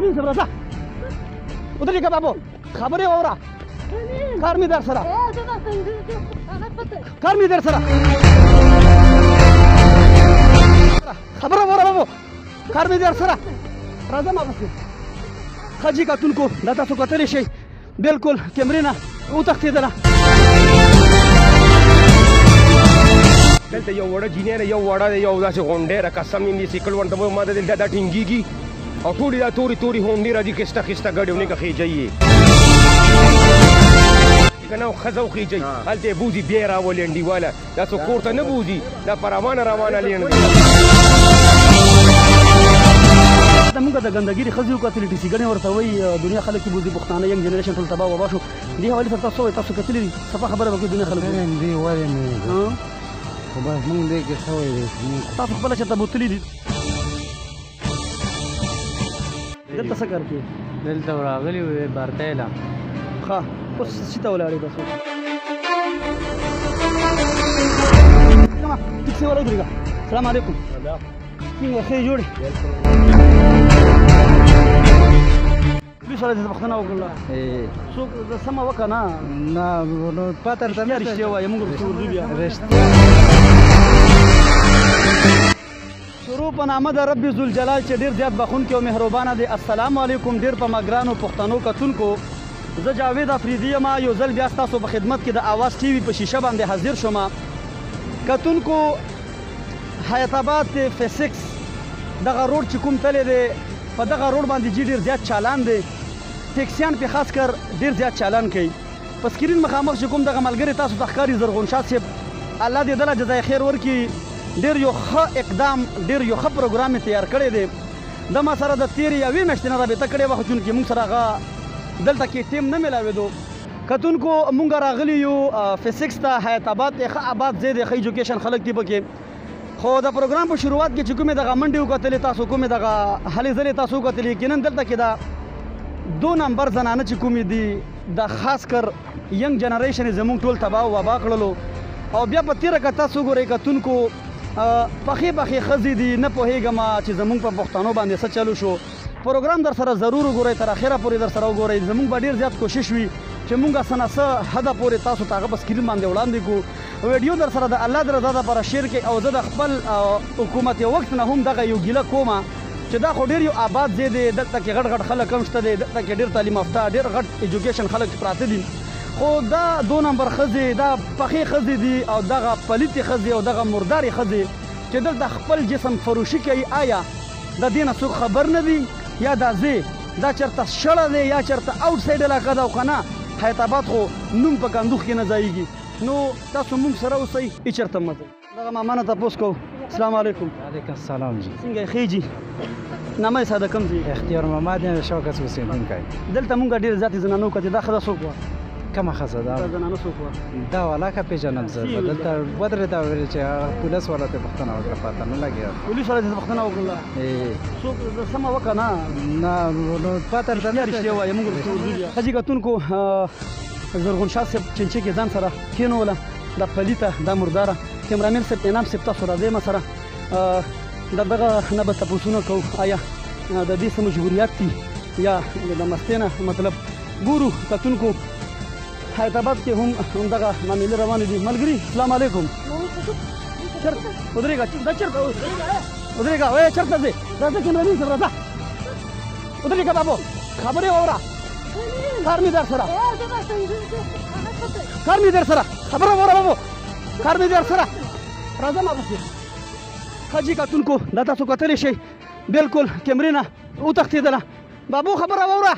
کیمرین صاحب راځه ودرېږه بابو خبرې واوره کار مې در سره کار مې در سره خبره واوره بابو کار مې در سره راځه ما پسې ښه جي کتونکو دا تاسو کتلی شئ بلکل کیمرې نه وتښتېدله دلته یو وړه جینۍ ده یو وړه دی یو داسې غونډۍ ده قسم یم دې سیکل ورته به ما ته دلته دا ټینګېږي او ټولې دا تورې تورې غونډې راځي خسته خسته ګډې ونې که خېجئ یې که نه ښځه وخېجئ هلته یې بوځي بیا یې راولي انډیواله دا څوک کور ته نه بوځي دا په روانه لینډ دی موږ د ګندګیري ښځې وکتلې ټي سي ګڼې ورته وایي دنیا خلک یې بوځي پښتانه ینګ جنریشن ټول تباه وبا شو دې حوالې سره تاسو وایئ تاسو کتلي دي صفا خبره به کوي دنیا خلک دې ولې نه خو بس موږ دې کې څه وایي تاسو خپله چېرته بوتلي دي دلته څه کار کوي دلته راغلي وې بارتیله ښه اوس چې ته ولاړې تاسو ټیکسي والا ودرېږه سلام علیکم څنګه ښې جوړې پولیس والا دې پوښتنه وکړله څوک سمه وکړه نه نو پته درته بیا رښتیا وایه موږ ورته ورځو بیا شروع په نامه د رب ذوالجلال چې ډېر زیات بخونکی او مهربانه دی السلام علیکم ډېر په مګرانو پښتنو کتونکو زه جاوید افریدي یم یو ځل بیا ستاسو په خدمت کې د اواز ټي وي په شیشه باندې حاضر شوم کتونکو حیات آباد فیسکس دغه روډ چې کوم تللی دی په دغه روډ باندې جي ډېر زیات چالان دی ټیکسیان پې خاص کر ډېر زیات چالان کوي په سکرین مخامخ چې کوم دغه ملګري تاسو ته ښکاري زرغون شاه صاحب الله دې دله جزای خیر ورکړي ډېر یو ښه اقدام ډېر یو ښه پروګرام یې تیار کړی دی د ما سره د تېرې یوې میاشتې نه رابطه کړې وه خو چونکې موږ سره هغه دلته کې ټیم نه میلاوېدو کتونکو موږ راغلي یو فیسکس ته حیات آباد دی ښه آباد ځای دی ښه ایجوکیشن خلک دي پکې خو د پروګرام په شروعات کې چې کومې دغه منډې وکتلې تاسو کومې دغه هلې ځلې تاسو وکتلې یقینا دلته کې دا 2 نمبر زنانه چې کومې دي د خاص کر ینګ جنریشن یې زموږ ټول تباه وبا کړلو او بیا په تېره که تاسو وګورئ کتونکو پخې ښځې دي نه پوهېږم چې زموږ په پښتنو باندې څه چلو شو پروګرام در سره ضرور وګورئ تر اخره پورې در سره وګورئ زموږ به ډېر زیات کوشش وي چې موږ څه نه څه حده پورې تاسو ته هغه په سکرین باندې وړاندې کړو ویډیو در سره د الله د رضا دپاره شیر کړئ او زه د خپل حکومت وخت نه هم دغه یو ګیله کوم چې دا خو ډېر یو آباد ځای دی دلته کې غټ خلک هم شته دی دلته کې ډېر تعلیم یافته ډېر غټ ایجوکیشن خلک پراته دي خو دا 2 نمبر ښځې دا پخې ښځې دي او دغه پلیتې ښځې او دغه مردارې ښځې چې دلته خپل جسم فروشي کوي آیا د دې نه څوک خبر نه دي یا دا ځای دا چېرته شړه دی یا چېرته آوټ سایډ علاقه ده او که نه حیات آباد خو نوم په کندوخ کې نه ځایږي نو تاسو موږ سره اوسئ هېڅ چېرته مه ځئ دغه ماما نه تپوس کوو السلام علیکم وعلیکم السلام جی څنګه یې ښې جي نامه یې ساده کوم ځای اختیار محمد یم شوکت اوسېدونکی دلته مونږ ډېر زیاتې زنانه وکتې دا ښځه څوک وه کومه ښځه دا زنانه څوک وه دا والا که پېژنم زه دلته ودرېده ویل چې پولیس والا ته پوښتنه وکړه پته نه لګېده پولیس والا ته پوښتنه وکړله څوک سمه وکړه نه نو پته درته نه رښتیا وایه مونږ ورته ورځو بیا ښه جي کتونکو زرغون شاه صاحب چنچې کې ځان سره کېنوله دا پلیته دا مرداره کیمرامین صاحب انعام صاحب تاسو راځئ ما سره د دغه نه به تپوسونه کوو آیا د دې څه مجبوریات دي یا د مستۍ نه مطلب ګورو کتونکو حیات آباد کې هم همدغه معاملې روانې دي ملګري السلام علیکم چېرته ودرېږه دا چېرته ودرېږه وایه چېرته ځې راځه کیمرامین صاحب راځه ودرېږه بابو خبرې واوره کار مې در سره کار مې در سره خبره واوره بابو کار مې در سره راځه ما پسې ښه جي کتونکو دا تاسو کتلی شئ بلکل کیمرې نه وتښتېدله بابو خبره واوره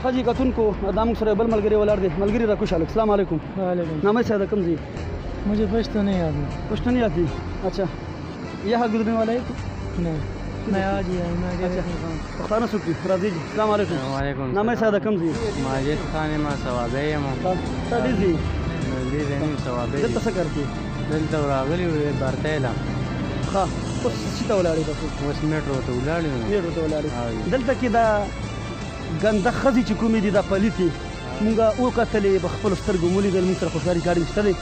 خجی کتونکو دا موږ سره بل ملګری ولاړ دی ملګری را کوشاله السلام علیکم وعلیکم نامه صاحب کم जी मुझे पश्तो नहीं याद है कुछ नहीं आती अच्छा यहाँ गुजरने वाला है नहीं मैं आज ही आई मैं पख्ताना सुखी राजी जी السلام علیکم وعلیکم نامه صاحب کم जी ماجد خان ما ثوابه یم تاسو دې دې زمين ثوابه دلته څه کوي دلته راغلی وې برتایلا ها اوس څه ته ولاړې تاسو اوس میټرو ته ولاړې میټرو ته ولاړې دلته کې دا ګنده خزي چې کومې دي دا پلیتي مونږه وکتلې په خپل سترګو مولیدل موږ سره خوشحالي ګاډي شته دی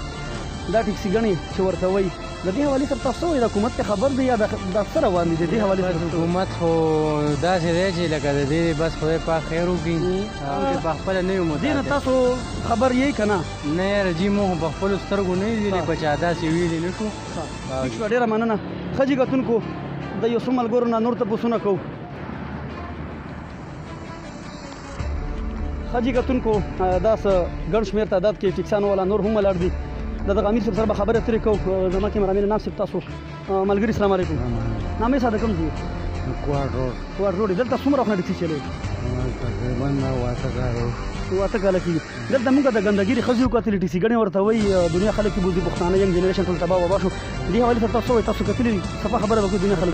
دا ټیکسي ګڼې چې ورته وایي د دې حوالې سره تاسو وایي د حکومت ته خبر دی یا د څه روان دي د دې حوالې سره حکومت خو داسې دی چې لکه د دې بس خدای پاک خیر وکړي او چې په خپله نه یو دې نه تاسو خبر یې که نه نه یاره جي مو په خپلو سترګو نه لیدلې په چا داسې ویلې نه شو ډېره مننه ښه جي کتونکو د یو څو ملګرو نه نور تپوسونه کوو ښه جي کتونکو دا څه ګڼ شمېر تعداد کې ټیکسیانو والا نور هم ولاړ دي د دغه امیر صاحب سره به خبرې اترې کوو زما کیمرامین نام صاحب تاسو ملګري السلام علیکم نامه یې ساده کوم ځای کوار روډ دلته څومره وخت نه ټیکسي چلوي تقریبا 8 کاله کېږي دلته موږ د ګندګیري ښځې وکتلې ټیکسي ګڼې ورته وایي دنیا خلک یې بوځي پښتانه ینګ جنریشن ټول تباه وبا شو دې حوالې سره تاسو وایي تاسو کتلې دي صفا خبره به کوي دنیا خلک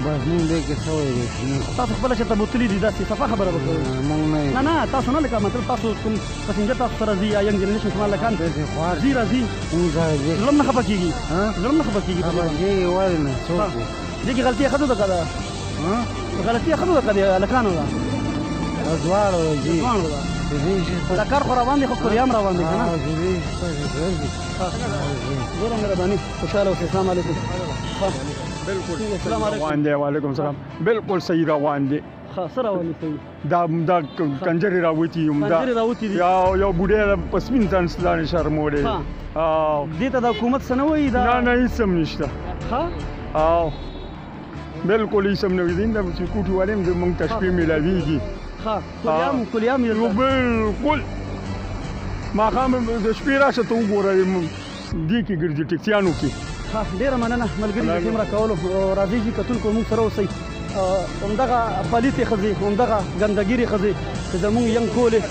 بس مونږ دې کې څه وایي تاسو خپله چېرته بوتلي دي داسې صفا خبره به کوي نه تاسو نه لکه مطلب تاسو کوم پسنجر تاسو سره ځي یا ینګ جنریشن شمال لکان ځي راځي زړه نه خفه کېږي زړه نه خفه کېږي دې کې غلطي ښځو ده که ده غلطي ښځو ده که د هلکانو ده دواړو ځي دا کار خو روان دی خو کلیام روان دی که نه ډېره مهرباني خوشحاله اوسئ السلام علیکم بالکل روان دی وعلیکم السلام بالکل صحیح روان دی څه روان دي صحیح دا کنجرې راوتي یو بوډۍ په سپین ځان لاندې شرموړې دې ته د حکومت څه نه وایي نه هېڅ هم نشته بالکل هېڅ هم نه وایي دا سکوټي والې هم زموږ ته شپې میلاویږي کلیام بالکل ماښام د شپې راشه ته وګوره دې کې ګرځي ټیکسیانو کې ډېره مننه ملګري د کیمره کولو راځئ چې کتونکو موږ سره اوسئ همدغه پلیتې ښځې همدغه ګندګیرې ښځې چې زموږ ینګ کولې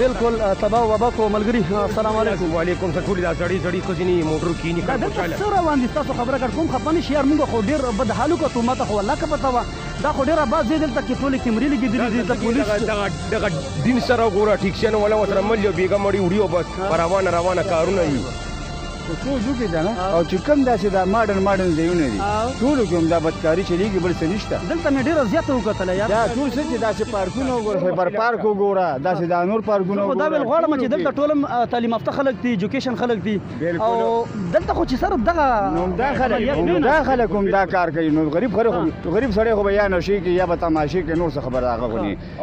بالکل تباه وبا کو ملګري السلام علیکم وعلیکم سلام ټولې دا زړې زړې ښځې نه موټر کښېني دلته څه روان دي ستاسو خبره کړ کوم خفه نه شي یار موږ خو ډېر بد حال وکړو ما ته خو الله که پته وه دا خو ډېره بعض ځای دلته کې ټولې کیمرې لګېدلې دي د پولیس دغه دین سره وګوره ټیکسیانو والا ورسره مل یو بېګا مړي وړي او بس روانه کارونه وي سوچ وکړي ده نه او چې کوم داسې دا ماډرن ځایونه دي ټولو کې هم دا بدکاري چلېږي بل څه نشته دلته مې ډېره زیاته وکتله یار دا ټول څه چې داسې پارکونه وګوره خیبر پارک وګوره داسې دا نور پارکونه وګوره دا ویل غواړم چې دلته ټول تعلیم یافته خلک دي ایجوکیشن خلک دي او دلته خو چې سره دغه دا خلک هم دا کار کوي نو غریب سړی خو به یا نشي کوي یا به تماشې کوي نور څه خبره هغه خو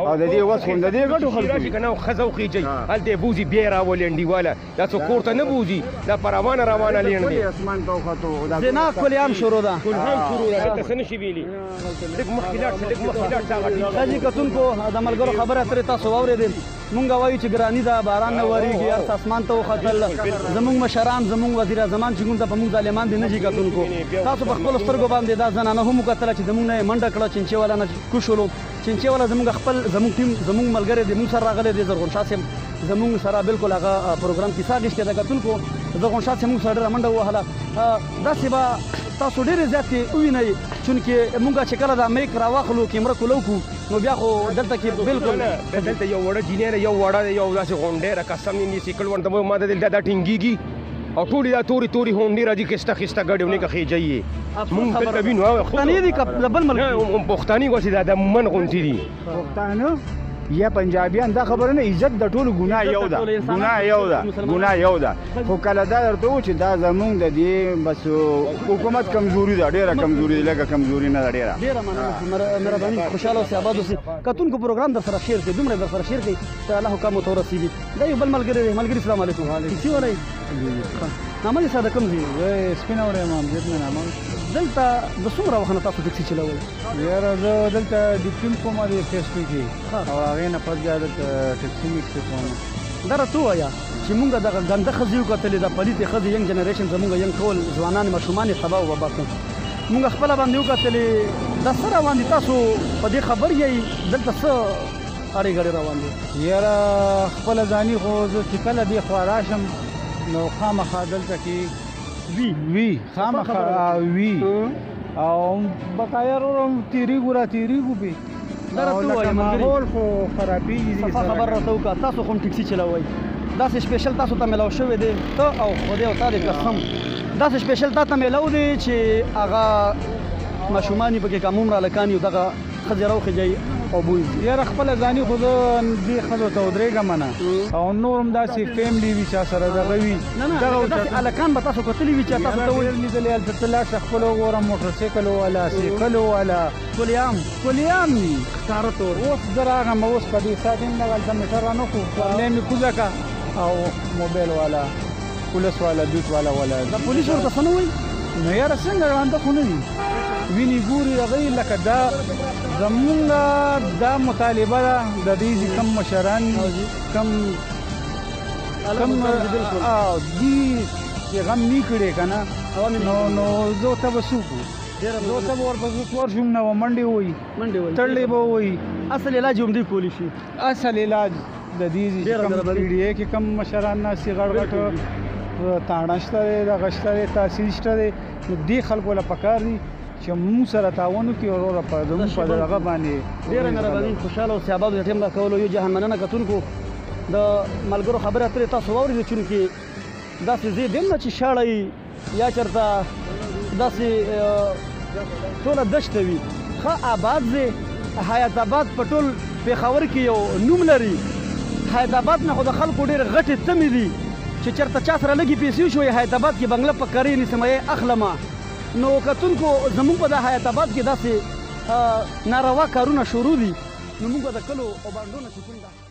او د دې وس خو د دې ګټو خلکو راشي که نه ښځه وخېجئ هلته یې بوځي بیا یې راولي انډیواله دا څوک کور ته نه بوځي دا په روانه لین دی زنا کلیام شروع ده دلته څه نشي ویلي لږ مخکې لاړ شه ښځې کتونکو د ملګرو خبرې اترې تاسو واورېدې مونږ وایو چې ګراني ده باران نه ورېږي هر څه اسمان ته وختل زموږ مشران زموږ وزیر اعظمان چې کوم ته په موږ ظالمان دي نه جي کتونکو تاسو په خپلو سترګو باندې دا زنانه هم وکتله چې زموږ نه یې منډه کړه چینچې والا نه کوش ولو چینچې والا زموږ خپل زموږ ټیم زموږ ملګری دی موږ سره راغلی دی زرغون شاه صاحب زموږ سره بالکل هغه پروګرام کیسه اخیستې ده کتونکو زرغون شاه صاحب موږ سره ډېره منډه ووهله داسې به تاسو ډېرې زیاتې ووینئ چونکې موږ چې کله دا میک راواخلو کیمره کولو کړو نو بیا خو دلته کې بالکل دلته یو وړه جینۍ ده یو وړه یو داسې غونډۍ ده قسم دې سیکل ورته ما ته دلته دا ټینګېږي او ټولې دا تورې هونډې راځي خسته ګډې که خېجئ یې مونږ دلته وینو پښتانې دي که د بل ملک پښتاني غوښې دا د من غونټې دي پښتانه یا پنجابیان دا خبره نه عزت د ټولو ګناه یو ده خو کله دا درته و چې دا زمونږ د دې بس حکومت کمزوري ده ډېره کمزوري ده لږه کمزوري نه ده ډېره مهرباني خوشحاله اوسئ آباد اوسئ کتونکو پروګرام در سره شیر کړئ دومره در سره شیر کړئ چې الله حکام ورته ورسېږي دا یو بل ملګری دی ملګري السلام علیکم ټیکسي والا یې نامه دې ساده کوم ځای سپینه وړی یم امجد مې نامه دلته د څومره وخت نه تاسو ټیکسي چلوئ یاره زه دلته ډیپټي کوم د فیسبوک کې او هغې نه پس بیا دلته ټیکسي میکسې کوم دا راته ووایه چې مونږ دغه ګنده ښځې وکتلې د پلیتې ښځې ینګ جنریشن زمونږ ینګ ټول ځوانان ماشومان یې تباه وبا کړل مونږ خپله باندې وکتلې دا څه روان دي تاسو په دې خبر یې دلته څه اړې ګړې روان دي یاره خپله ځاني خو زه چې کله دې خوا راشم نو خامخا دلته کې وي خامخا وي او بقایا تیریږو را تیریږو پې دا راته ووایه ماحول خو خرابېږي صفا خبر راته وکړه تاسو خو هم ټیکسي چلوئ داسې سپیشل تاسو ته میلاو شوی دی ته او خدای او تا دې قسم داسې سپیشل تا ته میلاو دی چې هغه ماشومان یې پکې کوم عمره هلکان یو دغه ښځې راوخېجئ او بوی یاره خپله ځاني خو زه دې ښځو ته ودرېږم نه او نور هم داسې فیملي وي چا سره دغه وي داسې هلکان به تاسو کتلي وي چې تاسو ته وایي لیدلې هلته ته لاړ شه خپل وګوره موټرسایکل والا سایکل والا کلیام وي ښکاره طور اوس زه راغم اوس په دې ساعت هم دغلته میټر رانه کړو خولۍ مې کوزه کړه او موبایل والا پولیس والا بیټ والا دا پولیس ورته څه نه وایي نو یاره څنګه ړانده خو نه دي ویني ګوري هغوی لکه دا زمونږ دا مطالبه ده د دې چې کم مشران کم دي چې غم نه کړی که نه نو زه ته به څه وکړو زه ته به ورپسې ورشم نه به منډې وایي تړلې به وایي اصل علاج هم دې کولی شي اصل علاج د دې چې کم پی ډي اې کې کم مشران ناستي غټ غټ تاڼه شته دی دغه شته دی تحصیل شته دی نو دې خلکو له پکار دي چې مونږ سره تعاون وکړي وروره په زموږ په دغه باندې ډېره مهرباني خوشحاله اوسئ آباد د ټیم راکولو یو جهان مننه کتونکو د ملګرو خبرې اترې تاسو واورېدې چونکې داسې ځای دی نه چې شاړی یا چېرته داسې ټوله دشته وي ښه آباد ځای حیات آباد په ټول پېښور کې یو نوم لري حیات آباد نه خو د خلکو ډېر غټې تمې دي چې چېرته چا سره لږې پیسې شوې حیات آباد کې بنګله په کرې نیسمه یې اخلمه نو کتونکو زموږ په د حیات آباد کې داسې ناروا کارونه شروع دي نو موږ به د کلو او بانډونو سکون ده